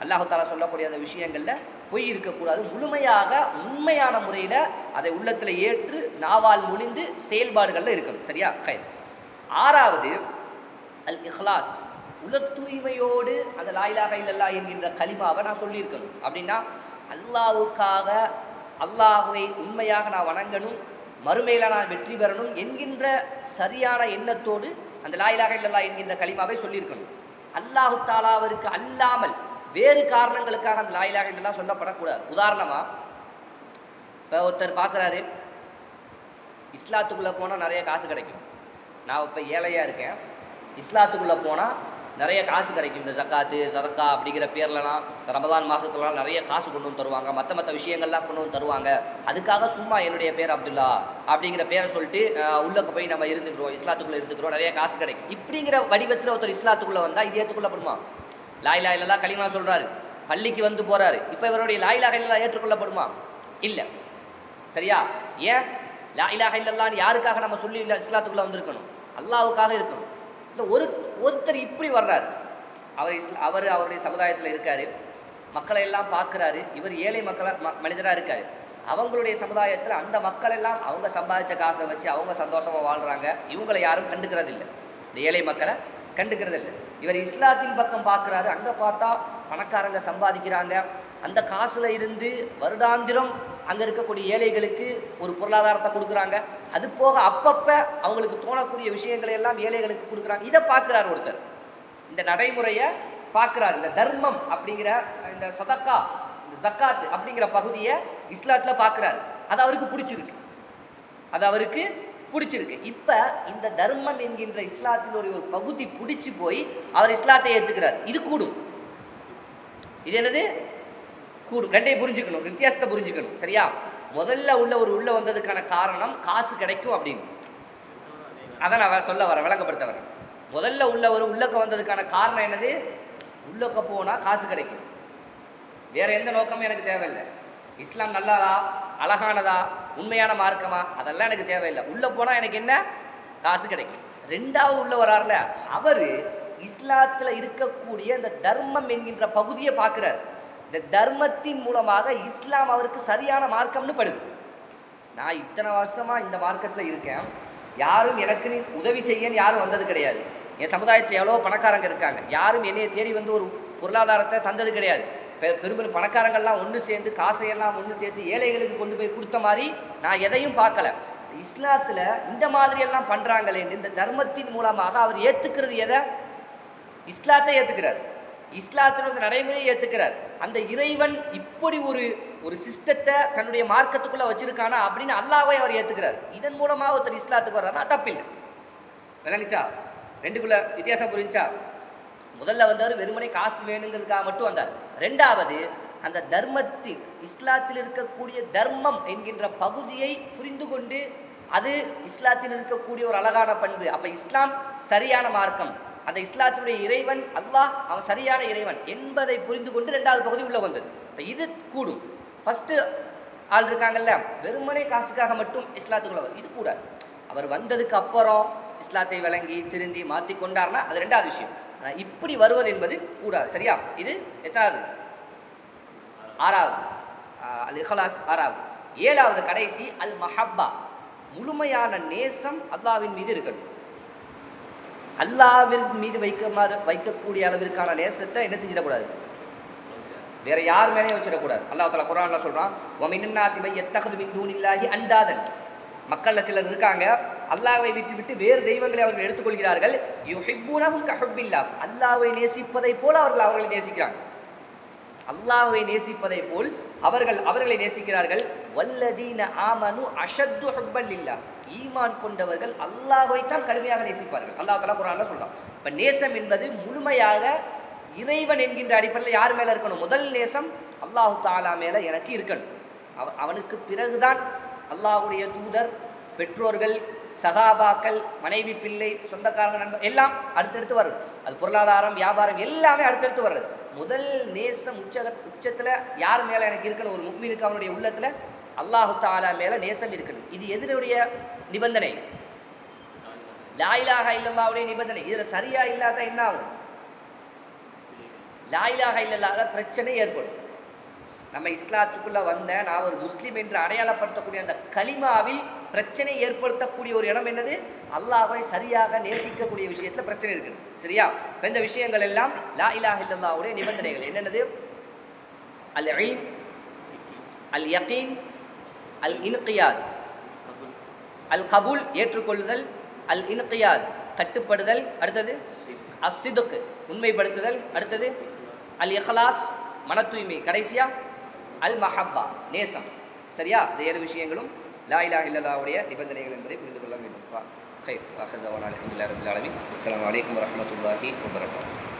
அல்லாஹு தஆலா சொல்லக்கூடிய அந்த விஷயங்களில் பொய் இருக்கக்கூடாது. முழுமையாக உண்மையான முறையில் அதை உள்ளத்தில் ஏற்று நாவால் முடிந்து செயல்பாடுகளில் இருக்கணும். சரியா? ஹைர். ஆறாவது அல் இஹ்லாஸ், உள்ள தூய்மையோடு அந்த லா இலாஹா இல்லல்லாஹ் என்கின்ற கலிமாவை நான் சொல்லியிருக்கணும். அப்படின்னா அல்லாஹ்வுக்காக, அல்லாஹ்வை உண்மையாக நான் வணங்கணும், மறுமையில் நான் வெற்றி பெறணும் என்கின்ற சரியான எண்ணத்தோடு அந்த லா இலாஹா இல்லல்லாஹ் என்கின்ற கலிமாவை சொல்லியிருக்கணும். அல்லாஹு தாலாவிற்கு அல்லாமல் வேறு காரணங்களுக்காக அந்த லா இலாஹா இல்லல்லாஹ் சொல்லப்படக்கூடாது. உதாரணமாக இப்போ ஒருத்தர் பார்க்குறாரு, இஸ்லாத்துக்குள்ளே போனால் நிறைய காசு கிடைக்கும், நான் இப்போ ஏழையாக இருக்கேன், இஸ்லாத்துக்குள்ளே போனால் நிறைய காசு கிடைக்கும், இந்த ஜக்காத்து சதக்கா அப்படிங்கிற பேர்லலாம் இந்த ரமதான் மாதத்துலலாம் நிறைய காசு கொண்டு வந்து தருவாங்க, மற்ற விஷயங்கள்லாம் கொண்டு வந்து தருவாங்க, அதுக்காக சும்மா என்னுடைய பேர் அப்துல்லா அப்படிங்கிற பேரை சொல்லிட்டு உள்ளக்க போய் நம்ம இருந்துக்கிறோம், இஸ்லாத்துக்குள்ளே இருந்துக்கிறோம், நிறைய காசு கிடைக்கும். இப்படிங்கிற வடிவத்தில் ஒருத்தர் இஸ்லாத்துக்குள்ளே வந்தால் இது ஏற்றுக்கொள்ளப்படுமா? லா இலாஹா இல்லல்லாஹ் கலிமா சொல்கிறாரு, பள்ளிக்கு வந்து போகிறாரு, இப்போ இவருடைய லா இலாஹா இல்லல்லாஹ் ஏற்றுக்கொள்ளப்படுமா? இல்லை. சரியா? ஏன்? லா இலாஹா இல்லல்லாஹ்னு யாருக்காக நம்ம சொல்லி இஸ்லாத்துக்குள்ளே வந்திருக்கணும்? அல்லாஹ்வுக்காக இருக்கணும். இல்லை ஒருத்தர் இப்படி வர்றாரு, அவர் அவருடைய சமுதாயத்தில் இருக்கார், மக்களை எல்லாம் பார்க்குறாரு, இவர் ஏழை மனிதராக இருக்கார், அவங்களுடைய சமுதாயத்தில் அந்த மக்கள் எல்லாம் அவங்க சம்பாதிச்ச காசை வச்சு அவங்க சந்தோஷமாக வாழ்கிறாங்க, இவங்களை யாரும் கண்டுக்கிறதில்லை, இந்த ஏழை மக்களை கண்டுக்கிறதில்லை. இவர் இஸ்லாத்தின் பக்கம் பார்க்குறாரு, அங்கே பார்த்தா பணக்காரங்க சம்பாதிக்கிறாங்க, அந்த காசில் இருந்து வருடாந்திரம் அங்கே இருக்கக்கூடிய ஏழைகளுக்கு ஒரு பொருளாதாரத்தை கொடுக்குறாங்க, அது போக அப்பப்போ அவங்களுக்கு தோணக்கூடிய விஷயங்களை எல்லாம் ஏழைகளுக்கு கொடுக்குறாங்க. இதை பார்க்குறாரு ஒருத்தர், இந்த நடைமுறையை பார்க்குறாரு, இந்த தர்மம் அப்படிங்கிற இந்த சதக்கா, இந்த ஜக்காத் அப்படிங்கிற பகுதியை இஸ்லாத்தில் பார்க்குறாரு, அது அவருக்கு பிடிச்சிருக்கு. இப்போ இந்த தர்மம் என்கின்ற இஸ்லாத்தில் ஒரு பகுதி பிடிச்சி போய் அவர் இஸ்லாத்தை ஏற்றுக்கிறார். இது கூடும். இது என்னது? கூடும். ரெண்டையும் புரிஞ்சுக்கணும், வித்தியாசத்தை புரிஞ்சுக்கணும். சரியா? முதல்ல உள்ள வந்ததுக்கான காரணம் காசு கிடைக்கும் அப்படின்னு, அதை நான் சொல்ல வரேன், விளங்கப்படுத்த வரேன். முதல்ல உள்ளக்க வந்ததுக்கான காரணம் என்னது? உள்ளக்க போனால் காசு கிடைக்கும், வேற எந்த நோக்கமும் எனக்கு தேவையில்லை. இஸ்லாம் நல்லதா, அழகானதா, உண்மையான மார்க்கமா, அதெல்லாம் எனக்கு தேவையில்லை. உள்ளே போனால் எனக்கு என்ன? காசு கிடைக்கும். ரெண்டாவது உள்ள வரார்ல, அவர் இஸ்லாத்தில் இருக்கக்கூடிய இந்த தர்மம் என்கின்ற பகுதியை பார்க்குறார். இந்த தர்மத்தின் மூலமாக இஸ்லாம் அவருக்கு சரியான மார்க்கம்னு படுது. நான் இத்தனை வருஷமாக இந்த மார்க்கத்தில் இருக்கேன், யாரும் எனக்கு உதவி செய்யன்னு யாரும் வந்தது கிடையாது. என் சமுதாயத்தில் எவ்வளோ பணக்காரங்க இருக்காங்க, யாரும் என்னையை தேடி வந்து ஒரு பொருளாதாரத்தை தந்தது கிடையாது. பெரும்பாலும் பணக்காரங்கள்லாம் ஒன்று சேர்ந்து காசையெல்லாம் ஒன்று சேர்த்து ஏழைகளுக்கு கொண்டு போய் கொடுத்த மாதிரி நான் எதையும் பார்க்கல. இஸ்லாத்தில் இந்த மாதிரியெல்லாம் பண்ணுறாங்களேன்னு இந்த தர்மத்தின் மூலமாக அவர் ஏற்றுக்கிறது எதை? இஸ்லாத்தை ஏற்றுக்கிறார், இஸ்லாத்தினோட நடைமுறையை ஏற்றுக்கிறார். அந்த இறைவன் இப்படி ஒரு சிஸ்டத்தை தன்னுடைய மார்க்கத்துக்குள்ளே வச்சிருக்கானா அப்படின்னு அல்லாஹ்வை அவர் ஏற்றுக்கிறார். இதன் மூலமாக ஒருத்தர் இஸ்லாத்துக்கு வர்றாருன்னா தப்பில்லை. விளங்குச்சா? ரெண்டுக்குள்ள வித்தியாசம் புரிஞ்சா? முதல்ல வந்தவர் வெறுமனை காசு வேணுங்கிறதுக்காக மட்டும் வந்தார். ரெண்டாவது அந்த தர்மத்தில், இஸ்லாத்தில் இருக்கக்கூடிய தர்மம் என்கின்ற பகுதியை புரிந்து கொண்டு அது இஸ்லாத்தில் இருக்கக்கூடிய ஒரு அழகான பண்பு. அப்போ இஸ்லாம் சரியான மார்க்கம், அந்த இஸ்லாத்துடைய இறைவன் அல்லாஹ், அவன் சரியான இறைவன் என்பதை புரிந்து கொண்டு 2வது பகுதி உள்ள வந்தது. இப்போ இது கூடும். ஃபஸ்ட்டு ஆள் இருக்காங்கல்ல, வெறுமனே காசுக்காக மட்டும் இஸ்லாத்துக்குள்ள இது கூட அவர் வந்ததுக்கு அப்புறம் இஸ்லாத்தை விளங்கி திருந்தி மாற்றி கொண்டார்னா அது 2வது விஷயம். ஆனால் இப்படி வருவது என்பது கூடாது. சரியா? இது எத்தாவது? 6வது. அல் இஹ்லாஸ் 6வது. 7வது கடைசி அல் மஹப்பா, முழுமையான நேசம் அல்லாஹ்வின் மீது இருக்கணும். அல்லாஹ்வின் மீது வைக்கக்கூடிய அளவிற்கான நேசத்தை என்ன செஞ்சிடக்கூடாது, வேற யார் மேலேயும் வச்சிடக்கூடாது. அல்லாஹ் தஆலா குர்ஆன்ல சொல்றான், வமினன் நாஸி மை யத்தஹது மின் தூனில்லாஹி அன்தாதன். மக்கள்ல சிலர் இருக்காங்க, அல்லாஹ்வை விட்டு வேறு தெய்வங்களை அவர்கள் எடுத்துக்கொள்கிறார்கள். யுஹிப்பூனஹும் கஹுப்பில்லாஹ், அல்லாஹ்வை நேசிப்பதை போல அவர்களை நேசிக்கிறாங்க. அல்லாஹ்வை நேசிப்பதை போல் அவர்களை நேசிக்கிறார்கள். வல்லதீன ஆமனு அஷத்து ஹுப்பன் லில்லாஹ், ஈமான் கொண்டவர்கள் அல்லாஹ்வை தான் கடுமையாக நேசிப்பார்கள். அல்லாஹ் தஆலா குர்ஆன்ல சொல்றான். இப்போ நேசம் என்பது முழுமையாக இறைவன் என்கின்ற அடிப்படையில் யார் மேலே இருக்கணும்? முதல் நேசம் அல்லாஹு தஆலா மேலே எனக்கு இருக்கணும். அவனுக்கு பிறகுதான் அல்லாஹ்வுடைய தூதர், பெற்றோர்கள், சகாபாக்கள், மனைவி, பிள்ளை, சொந்தக்காரங்க, நண்பர் எல்லாம் அடுத்தடுத்து வருது. அது பொருளாதாரம், வியாபாரம் எல்லாமே அடுத்தடுத்து வர்றது. முதல் நேசம் உச்சத்தில் யார் மேலே எனக்கு இருக்கணும்? ஒரு முஃமினுக்கு அவனுடைய உள்ளத்தில் அல்லாஹு தஆலா மேலே நேசம் இருக்கணும். இது எதிருடைய நிபந்தனை? லா இலாஹா இல்லல்லாஹ்வுடைய நிபந்தனை. இதில் சரியா இல்லாத என்ன ஆகும்? லா இலாஹா இல்லல்லாஹ்ல பிரச்சனை ஏற்படும். நம்ம இஸ்லாத்துக்குள்ளே வந்த நான் ஒரு முஸ்லீம் என்று அடையாளப்படுத்தக்கூடிய அந்த கலிமாவில் பிரச்சனை ஏற்படுத்தக்கூடிய ஒரு இடம் என்னது? அல்லாஹ்வை சரியாக நேசிக்கக்கூடிய விஷயத்தில் பிரச்சனை இருக்குது. சரியா? இப்போ இந்த விஷயங்கள் எல்லாம் லா இலாஹா இல்லல்லாஹ்வுடைய நிபந்தனைகள் என்னென்னது? அல் இல்ம், அல் யகீன், அல் இன்கியாத், அல் கபூல் ஏற்றுக்கொள்ளுதல், அல் இன்கியாத் கட்டுப்படுதல், அடுத்தது அஸ் சிதுக் உண்மைப்படுத்துதல், அடுத்தது அல் இஹ்லாஸ் மன தூய்மை, கடைசியா அல் மஹப்பா நேசம். சரியா? இந்த 7 விஷயங்களும் லா இலாஹா இல்லல்லாஹ்வுடைய நிபந்தனைகள் என்பதை புரிந்து கொள்ள வேண்டும். அஸ்ஸலாமு அலைக்கும் வரஹ்மத்துல்லாஹி வபரகாத்துஹு.